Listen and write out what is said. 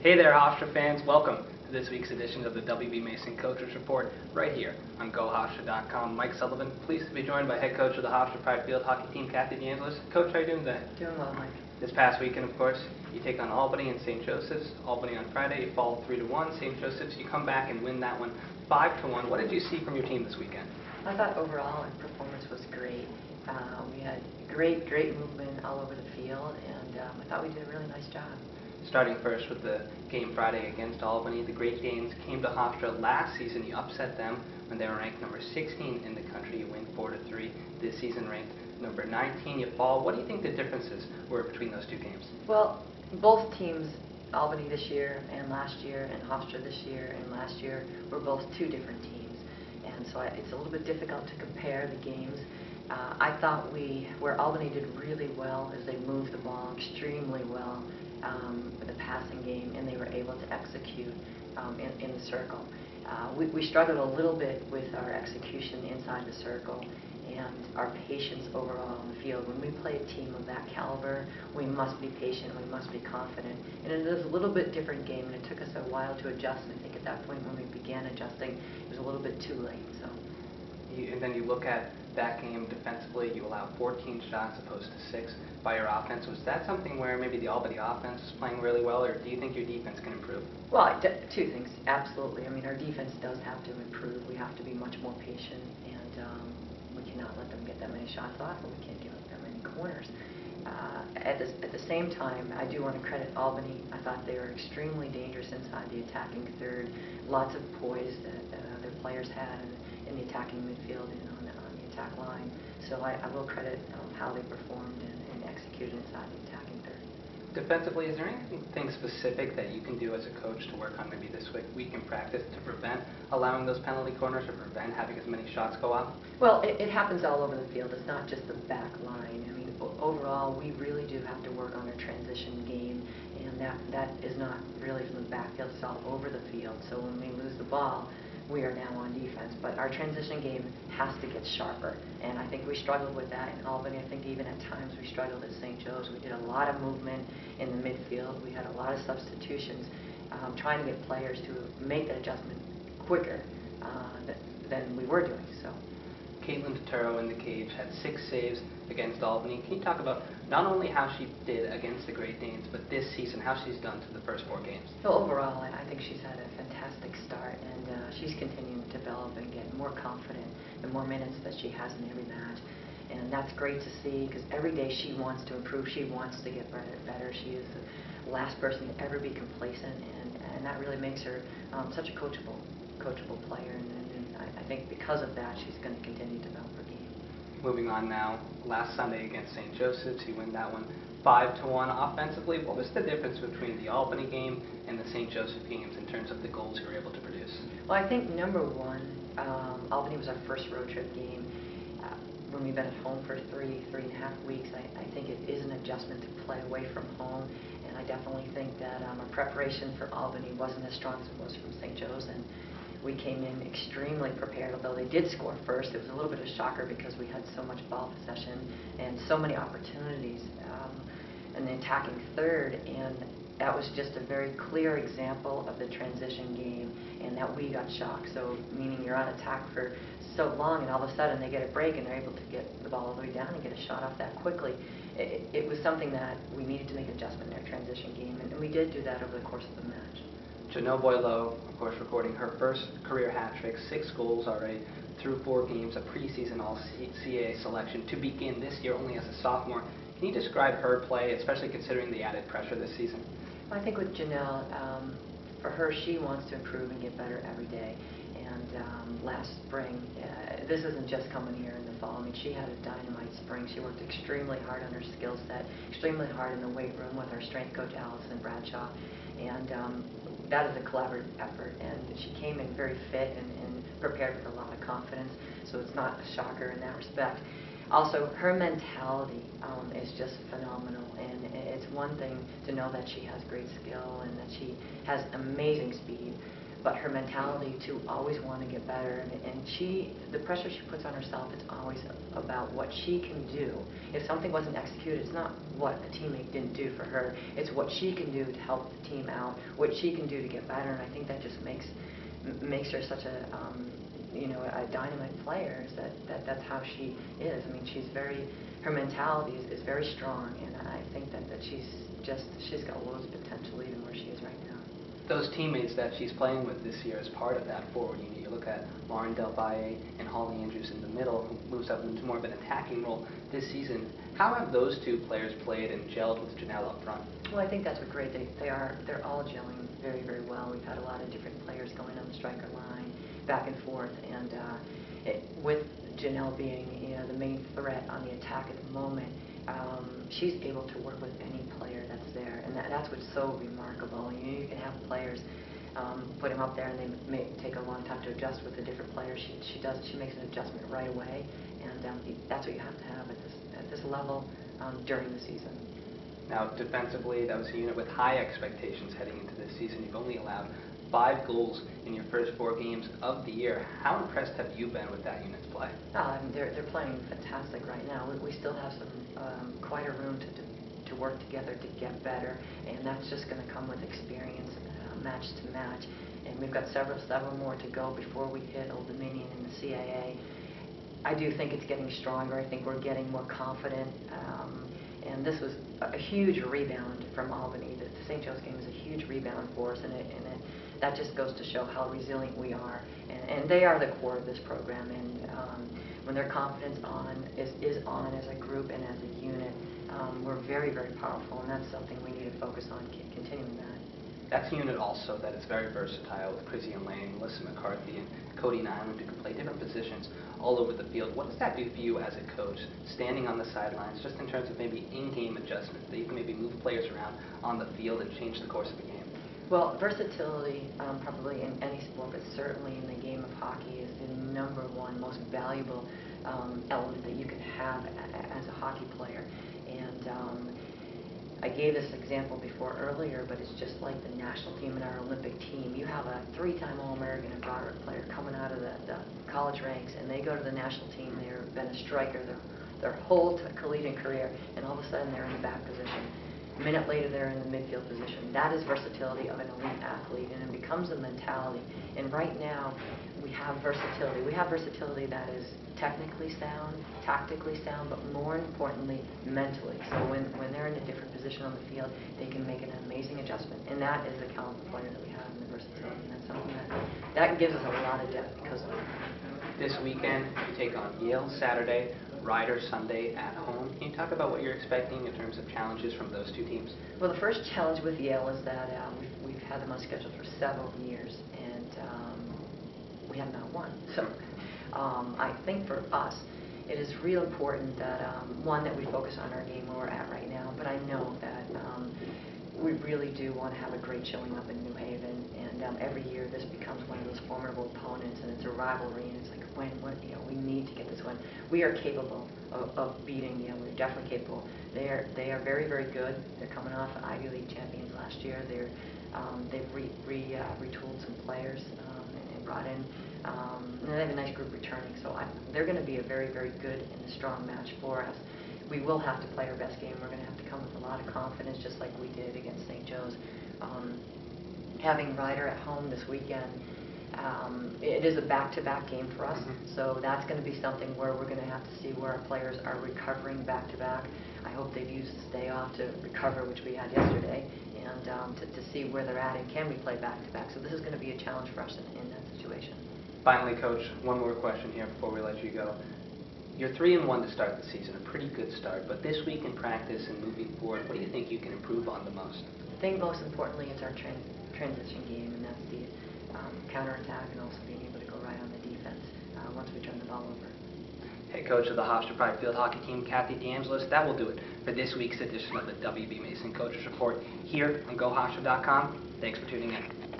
Hey there, Hofstra fans. Welcome to this week's edition of the WB Mason Coaches Report right here on GoHofstra.com. Mike Sullivan, pleased to be joined by head coach of the Hofstra Pride Field hockey team, Angelis. Coach, how are you doing today? Doing well, Mike. This past weekend, of course, you take on Albany and St. Joseph's. Albany on Friday, you fall 3-1. St. Joseph's, you come back and win that one 5-1. What did you see from your team this weekend? I thought overall our performance was great. We had great movement all over the field, and I thought we did a really nice job. Starting first with the game Friday against Albany, the Great Danes came to Hofstra last season. You upset them when they were ranked number 16 in the country. You win 4-3. This season ranked number 19. You fall. What do you think the differences were between those two games? Well, both teams, Albany this year and last year, and Hofstra this year and last year, were both two different teams. And so it's a little bit difficult to compare the games. I thought where Albany did really well is they moved the ball extremely well with the passing game, and they were able to execute in the circle. We struggled a little bit with our execution inside the circle and our patience overall on the field. When we play a team of that caliber, we must be patient, we must be confident. And it is a little bit different game, and it took us a while to adjust. And I think at that point when we began adjusting, it was a little bit too late. And then you look at that game defensively, you allow 14 shots opposed to 6 by your offense. Was that something where maybe the Albany offense was playing really well, or do you think your defense can improve? Well, two things, absolutely. I mean, our defense does have to improve. We have to be much more patient, and we cannot let them get that many shots off, and we can't give up that many corners. At the same time, I do want to credit Albany. I thought they were extremely dangerous inside the attacking third. Lots of poise that their players had in the attacking midfield and on the attack line. So I will credit how they performed and executed inside the attacking third. Defensively, is there anything specific that you can do as a coach to work on maybe this week in practice to prevent allowing those penalty corners or prevent having as many shots go off? Well, it happens all over the field. It's not just the back line. I mean, overall, we really do have to work on our transition game, and that is not really from the backfield. It's all over the field. So when we lose the ball, we are now on defense, but our transition game has to get sharper, and I think we struggled with that in Albany. I think even at times we struggled at St. Joe's. We did a lot of movement in the midfield. We had a lot of substitutions, trying to get players to make that adjustment quicker than we were doing. So, Caitlin Turturro in the cage had 6 saves against Albany. Can you talk about not only how she did against the Great Danes, but this season, how she's done to the first 4 games? So overall, I think she's had a fantastic start, and she's continuing to develop and get more confident the more minutes that she has in every match. And that's great to see, because every day she wants to improve, she wants to get better. She is the last person to ever be complacent, and that really makes her such a coachable player. And I think because of that, she's going to continue to develop her game. Moving on now, last Sunday against St. Joseph's, you win that one 5-1 offensively. What was the difference between the Albany game and the St. Joseph games in terms of the goals you were able to produce? Well, I think number one, Albany was our first road trip game. When we've been at home for 3.5 weeks, I think it is an adjustment to play away from home, and I definitely think that our preparation for Albany wasn't as strong as it was from St. Joe's, and we came in extremely prepared. Although they did score first, it was a little bit of a shocker because we had so much ball possession and so many opportunities in the attacking third, and that was just a very clear example of the transition game, and that we got shocked. So meaning you're on attack for so long, and all of a sudden they get a break and they're able to get the ball all the way down and get a shot off that quickly. It was something that we needed to make an adjustment in our transition game, and we did do that over the course of the match. Janelle Boileau, of course, recording her first career hat trick, 6 goals already through 4 games, a preseason All-CAA selection to begin this year only as a sophomore. Can you describe her play, especially considering the added pressure this season? I think with Janelle, for her, she wants to improve and get better every day. And last spring, this isn't just coming here in the fall. I mean, she had a dynamite spring. She worked extremely hard on her skill set, extremely hard in the weight room with our strength coach, Allison Bradshaw. And that is a collaborative effort. And she came in very fit and prepared with a lot of confidence. So it's not a shocker in that respect. Also, her mentality is just phenomenal, and it's one thing to know that she has great skill and that she has amazing speed, but her mentality to always want to get better, and the pressure she puts on herself is always about what she can do. If something wasn't executed, it's not what a teammate didn't do for her, it's what she can do to help the team out, what she can do to get better, and I think that just makes her such a a dynamite player. Is that's how she is. I mean, her mentality is very strong, and I think that she's got loads of potential even where she is right now. Those teammates that she's playing with this year as part of that forward unit, you look at Lauren Del Valle and Holly Andrews in the middle, who moves up into more of an attacking role this season. How have those two players played and gelled with Janelle up front? Well, I think that's what great. They're all gelling very, very well. We've had a lot of different players going on the striker line, back and forth, and with Janelle being the main threat on the attack at the moment, she's able to work with any player that's there, and that's what's so remarkable. You can have players put him up there, and they may take a long time to adjust with the different players. She makes an adjustment right away, and that's what you have to have at this level during the season. Now, defensively, that was a unit with high expectations heading into this season. You've only allowed 5 goals in your first 4 games of the year. How impressed have you been with that unit's play? They're playing fantastic right now. We still have some quite a room to work together to get better, and that's just going to come with experience, match to match. And we've got several more to go before we hit Old Dominion and the CAA. I do think it's getting stronger. I think we're getting more confident. And this was a huge rebound from Albany. The St. Joe's game is a huge rebound for us, and that just goes to show how resilient we are. And they are the core of this program. And when their confidence is on as a group and as a unit, we're very, very powerful, and that's something we need to focus on, continuing that. That's a unit also that is very versatile with Chrissy and Lane, Melissa McCarthy, and Cody Nyland, who can play different positions all over the field. What does that do for you as a coach, standing on the sidelines, just in terms of maybe in-game adjustments, that you can maybe move players around on the field and change the course of the game? Well, versatility, probably in any sport, but certainly in the game of hockey, is the #1 most valuable element that you can have as a hockey player. And I gave this example before earlier, but it's just like the national team and our Olympic team. You have a 3-time All-American and Broderick player coming out of the college ranks, and they go to the national team. They've been a striker their whole collegiate career, and all of a sudden they're in the back position. A minute later, they're in the midfield position. That is versatility of an elite athlete, and it becomes a mentality. And right now, we have versatility. We have versatility that is technically sound, tactically sound, but more importantly, mentally. So when they're in a different position on the field, they can make an amazing adjustment. And that is the caliber player that we have in the versatility. And that's something that gives us a lot of depth because of it. This weekend, you take on Yale Saturday, Rider Sunday at home. Can you talk about what you're expecting in terms of challenges from those two teams? Well, the first challenge with Yale is that we've had them on schedule for several years, and we have not won. So I think for us, it is real important that, one, that we focus on our game where we're at right now, but I know that we really do want to have a great showing up in New Haven, and every year this becomes one of those formidable opponents, and it's a rivalry, and it's like, we need to get this one. We are capable of beating Yale. We're definitely capable. They are very, very good. They're coming off Ivy League champions last year. They've retooled some players and brought in. And they have a nice group returning, so they're going to be a very, very good and strong match for us. We will have to play our best game. We're going to have to come with a lot of confidence, just like we did against St. Joe's. Having Rider at home this weekend, it is a back-to-back game for us, so that's going to be something where we're going to have to see where our players are recovering back-to-back. I hope they've used this day off to recover, which we had yesterday, and to see where they're at and can we play back-to-back. So this is going to be a challenge for us in that situation. Finally, Coach, one more question here before we let you go. You're 3-1 to start the season, a pretty good start, but this week in practice and moving forward, what do you think you can improve on the most? I think most importantly it's our transition game, and that's the counterattack and also being able to go right on the defense once we turn the ball over. Head coach of the Hofstra Pride Field Hockey Team, Kathy Angelis. That will do it for this week's edition of the WB Mason Coaches Report here on GoHofstra.com. Thanks for tuning in.